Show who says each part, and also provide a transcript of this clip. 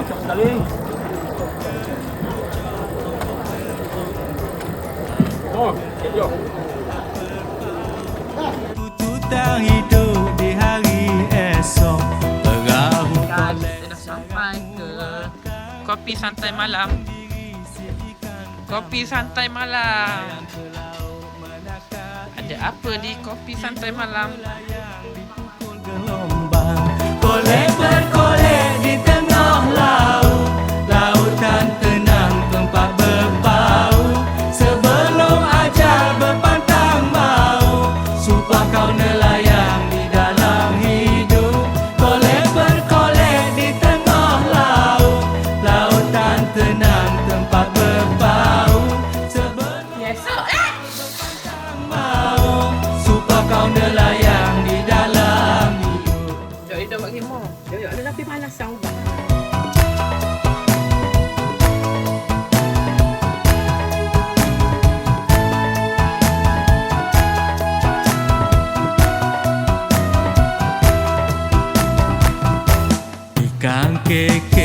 Speaker 1: Macam sekali. Oh, jom.
Speaker 2: Tutang hidup di hari esok. Perahu
Speaker 3: Guys, kita dah sampai ke kopi santai malam. Kopi santai malam. Ada apa di kopi santai malam?
Speaker 2: gelombang, kolek berkolek di tengah laut. Lautan tenang tempat berpaut. Sebelum ajal berpantang maut, sumpah kau nelayang di dalam hidup. Kolek berkolek di tengah laut. Lautan tenang tempat berpaut. Sebelum
Speaker 3: Yes,
Speaker 2: maut, sumpah kau nelayang di dalam hidup.
Speaker 3: Jom kita buat kemo.
Speaker 4: Yo, tapi panas tau ba?
Speaker 2: Ikan kek